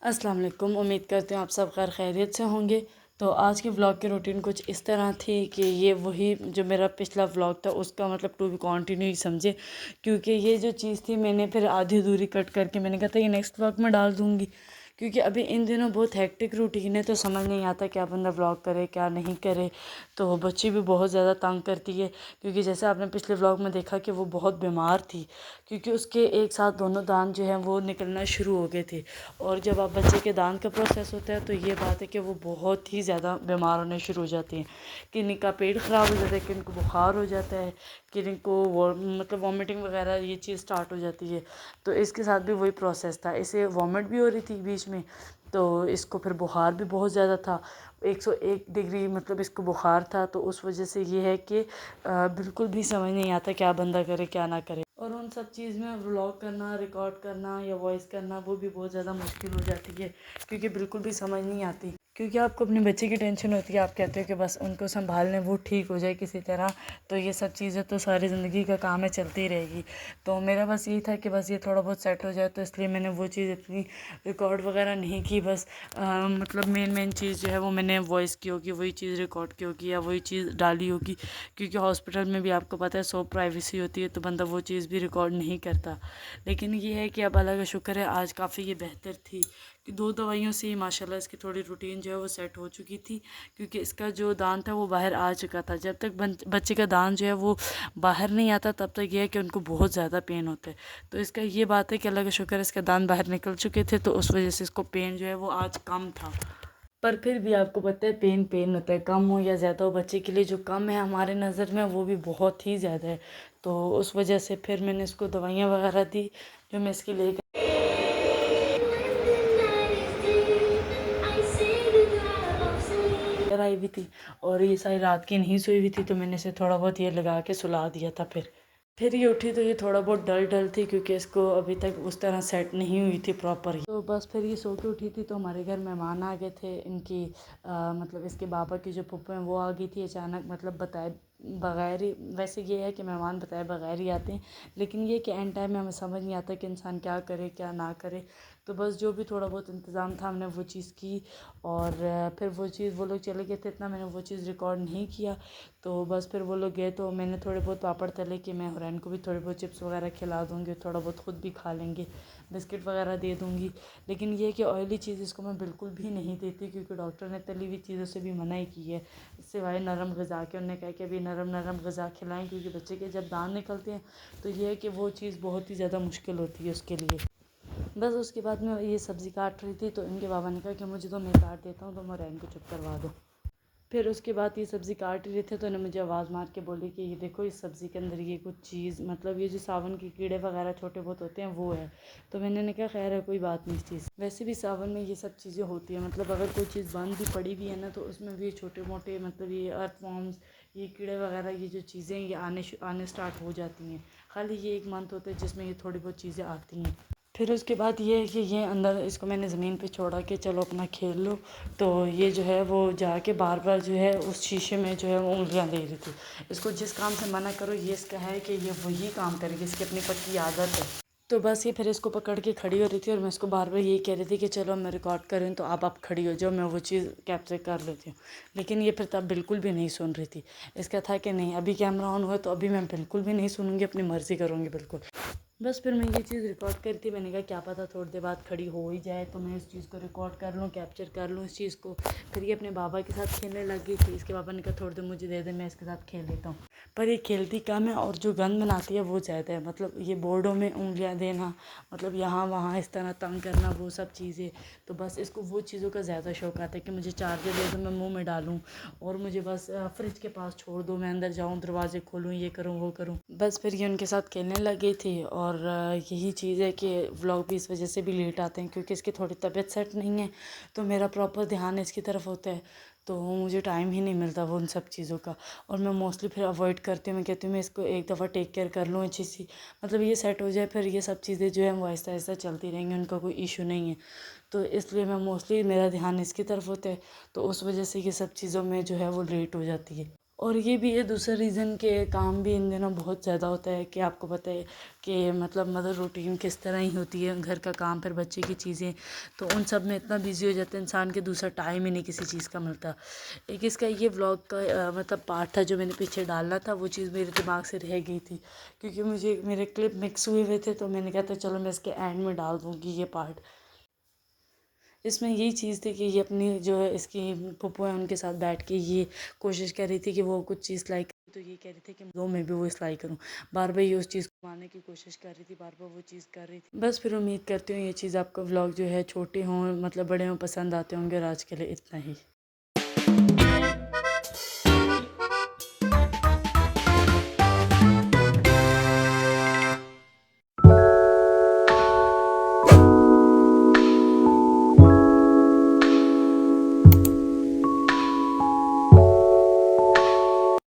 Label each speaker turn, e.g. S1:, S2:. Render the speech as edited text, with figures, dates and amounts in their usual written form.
S1: अस्सलाम वालेकुम। उम्मीद करते हैं आप सब खैर खैरियत से होंगे। तो आज की व्लॉग की रूटीन कुछ इस तरह थी कि ये वही जो मेरा पिछला व्लॉग था उसका मतलब टू बी कंटिन्यू ही समझे, क्योंकि ये जो चीज़ थी मैंने फिर आधी अधूरी कट करके मैंने कहा था ये नेक्स्ट व्लॉग में डाल दूँगी, क्योंकि अभी इन दिनों बहुत हेक्टिक रूटीन है तो समझ नहीं आता क्या बंदा व्लॉग करे क्या नहीं करे। तो बच्ची भी बहुत ज़्यादा तंग करती है, क्योंकि जैसे आपने पिछले व्लॉग में देखा कि वो बहुत बीमार थी, क्योंकि उसके एक साथ दोनों दांत जो हैं वो निकलना शुरू हो गए थे। और जब आप बच्चे के दांत का प्रोसेस होता है तो ये बात है कि वो बहुत ही ज़्यादा बीमार होने शुरू हो जाते हैं। किन्हीं का पेट ख़राब हो जाता है, किन्हीं को बुखार हो जाता है, किन्हीं को मतलब वॉमिटिंग वगैरह ये चीज़ स्टार्ट हो जाती है। तो इसके साथ भी वही प्रोसेस था, इसे वॉमिट भी हो रही थी बीच में, तो इसको फिर बुखार भी बहुत ज़्यादा था, 101 डिग्री मतलब इसको बुखार था। तो उस वजह से ये है कि बिल्कुल भी समझ नहीं आता क्या बंदा करे क्या ना करे। और उन सब चीज़ में व्लॉग करना, रिकॉर्ड करना या वॉइस करना वो भी बहुत ज़्यादा मुश्किल हो जाती है, क्योंकि बिल्कुल भी समझ नहीं आती, क्योंकि आपको अपने बच्चे की टेंशन होती है। आप कहते हो कि बस उनको संभाल लें, वो ठीक हो जाए किसी तरह। तो ये सब चीज़ें तो सारी ज़िंदगी का काम है, चलती रहेगी। तो मेरा बस यही था कि बस ये थोड़ा बहुत सेट हो जाए, तो इसलिए मैंने वो चीज़ इतनी रिकॉर्ड वगैरह नहीं की। बस मतलब मेन चीज़ जो है वो मैंने वॉइस की होगी, वही चीज़ रिकॉर्ड की होगी या वही चीज़ डाली होगी, क्योंकि हॉस्पिटल में भी आपको पता है सो प्राइवेसी होती है, तो बंदा वो चीज़ भी रिकॉर्ड नहीं करता। लेकिन ये है कि अब अल्लाह का शुक्र है आज काफ़ी ये बेहतर थी कि 2 दवाइयों से ही माशाल्लाह इसकी थोड़ी रूटीन जो है वो सेट हो चुकी थी, क्योंकि इसका जो दांत था वो बाहर आ चुका था। जब तक बच्चे का दांत जो है वो बाहर नहीं आता तब तक ये है कि उनको बहुत ज़्यादा पेन होता है। तो इसका ये बात है कि अल्लाह का शुक्र है इसका दांत बाहर निकल चुके थे, तो उस वजह से इसको पेन जो है वो आज कम था। पर फिर भी आपको पता है पेन पेन होता है, कम हो या ज़्यादा हो, बच्चे के लिए जो कम है हमारे नज़र में वो भी बहुत ही ज़्यादा है। तो उस वजह से फिर मैंने इसको दवाइयाँ वगैरह दी जो मैं इसके लिए आई हुई थी। और ये सारी रात की नहीं सोई हुई थी, तो मैंने इसे थोड़ा बहुत ये लगा के सुला दिया था। फिर ये उठी तो ये थोड़ा बहुत डल डल थी, क्योंकि इसको अभी तक उस तरह सेट नहीं हुई थी प्रॉपर। तो बस फिर ये सो के उठी थी, तो हमारे घर मेहमान आ गए थे। इनकी मतलब इसके बाबा की जो फूफो हैं वो आ गई थी अचानक, मतलब बताए बगैर ही। वैसे ये है कि मेहमान बताए बगैर ही आते हैं, लेकिन ये कि एंड टाइम में हमें समझ नहीं आता कि इंसान क्या करे क्या ना करे। तो बस जो भी थोड़ा बहुत इंतज़ाम था हमने वो चीज़ की। और फिर वो चीज़ वो लोग चले गए थे, इतना मैंने वो चीज़ रिकॉर्ड नहीं किया। तो बस फिर वो लोग गए तो मैंने थोड़े बहुत पापड़ तले कि मैं हुरैन को भी थोड़े बहुत चिप्स वगैरह खिला दूँगी, थोड़ा बहुत ख़ुद भी खा लेंगे, बिस्किट वगैरह दे दूँगी। लेकिन ये कि ऑयली चीज़ इसको मैं बिल्कुल भी नहीं देती, क्योंकि डॉक्टर ने तली हुई चीज़ों से भी मना ही की है, सिवाय नरम ग़िज़ा के। उन्होंने कहा कि अभी नरम नरम ग़िज़ा खिलाएँ, क्योंकि बच्चे के जब दांत निकलते हैं तो ये है कि वो चीज़ बहुत ही ज़्यादा मुश्किल होती है उसके लिए। बस उसके बाद मैं ये सब्ज़ी काट रही थी, तो इनके बाबा ने कहा कि मुझे तो मैं काट देता हूँ, तो हुरैन को चुप करवा दो। फिर उसके बाद ये सब्ज़ी काट रहे थे तो उन्होंने मुझे आवाज़ मार के बोली कि ये देखो इस सब्ज़ी के अंदर ये कुछ चीज़, मतलब ये जो सावन के कीड़े वगैरह छोटे बहुत होते हैं वो है। तो मैंने ने कहा खैर है, कोई बात नहीं इस चीज़। वैसे भी सावन में ये सब चीज़ें होती हैं, मतलब अगर कोई चीज़ बंद भी पड़ी हुई है ना, तो उसमें भी छोटे मोटे मतलब ये अर्थवॉर्म्स, ये कीड़े वगैरह, ये जो चीज़ें ये आने स्टार्ट हो जाती हैं। खाली ये एक मंथ होता है जिसमें ये थोड़ी बहुत चीज़ें आती हैं। फिर उसके बाद ये है कि ये अंदर इसको मैंने ज़मीन पे छोड़ा कि चलो अपना खेल लो। तो ये जो है वो जाके बार बार जो है उस शीशे में जो है वो उंगलियां दे रही थी। इसको जिस काम से मना करो ये इसका है कि ये वही काम करेगी, इसकी अपनी पक्की आदत है। तो बस ये फिर इसको पकड़ के खड़ी हो रही थी, और मैं इसको बार बार यही कह रही थी कि चलो मैं रिकॉर्ड कर रही हूँ तो आप खड़ी हो जाओ, मैं वो चीज़ कैप्चर कर लेती हूँ। लेकिन ये फिर तब बिल्कुल भी नहीं सुन रही थी। इसका था कि नहीं अभी कैमरा ऑन हुआ तो अभी मैं बिल्कुल भी नहीं सुनूंगी, अपनी मर्ज़ी करूँगी बिल्कुल। बस फिर मैं ये चीज़ रिकॉर्ड करती थी, मैंने कहा क्या पता थोड़ी देर बाद खड़ी हो ही जाए तो मैं इस चीज़ को रिकॉर्ड कर लूँ, कैप्चर कर लूँ इस चीज़ को। फिर ये अपने बाबा के साथ खेलने लग गई थी। इसके बाबा ने कहा थोड़ी देर मुझे दे दे, मैं इसके साथ खेल लेता हूँ। पर ये खेलती कम है और जो गंद बनाती है वो ज़्यादा है। मतलब ये बोर्डों में उंगलियाँ देना, मतलब यहाँ वहाँ इस तरह तंग करना, वो सब चीज़ें। तो बस इसको वो चीज़ों का ज़्यादा शौक़ आता है कि मुझे चार्जर दे दो, मैं मुँह में डालूँ, और मुझे बस फ्रिज के पास छोड़ दो, मैं अंदर जाऊँ, दरवाजे खोलूँ, ये करूँ वो करूँ। बस फिर ये उनके साथ खेलने लग गई थी। और यही चीज़ है कि व्लॉग भी इस वजह से भी लेट आते हैं, क्योंकि इसकी थोड़ी तबीयत सेट नहीं है, तो मेरा प्रॉपर ध्यान इसकी तरफ होता है, तो मुझे टाइम ही नहीं मिलता वो उन सब चीज़ों का। और मैं मोस्टली फिर अवॉइड करती हूँ, मैं कहती हूँ मैं इसको एक दफ़ा टेक केयर कर लूँ अच्छी सी, मतलब ये सेट हो जाए, फिर ये सब चीज़ें जो है वो आहिस्ता आहिस्ता चलती रहेंगी, उनका कोई इशू नहीं है। तो इसलिए मैं मोस्टली मेरा ध्यान इसकी तरफ होता है, तो उस वजह से ये सब चीज़ों में जो है वो लेट हो जाती है। और ये भी है दूसरा रीज़न कि काम भी इन दिनों बहुत ज़्यादा होता है कि आपको पता है कि मतलब मदर रूटीन किस तरह ही होती है, घर का काम फिर बच्चे की चीज़ें, तो उन सब में इतना बिजी हो जाता है इंसान के दूसरा टाइम ही नहीं किसी चीज़ का मिलता। एक इसका ये व्लॉग का मतलब पार्ट था जो मैंने पीछे डालना था, वो चीज़ मेरे दिमाग से रह गई थी क्योंकि मुझे मेरे क्लिप मिक्स हुए हुए थे, तो मैंने कहा था चलो मैं इसके एंड में डाल दूँगी ये पार्ट। इसमें यही चीज़ थी कि ये अपनी जो है इसकी पप्पू है उनके साथ बैठ के ये कोशिश कर रही थी कि वो कुछ चीज़ सिलाई करी, तो ये कह रही थी कि दो मैं भी वो सिलाई करूं। बार बार ये उस चीज़ को मारने की कोशिश कर रही थी, बार बार वो चीज़ कर रही थी। बस फिर उम्मीद करती हूँ ये चीज़ आपका व्लॉग जो है छोटे हों मतलब बड़े हों पसंद आते होंगे, और आज के लिए इतना ही।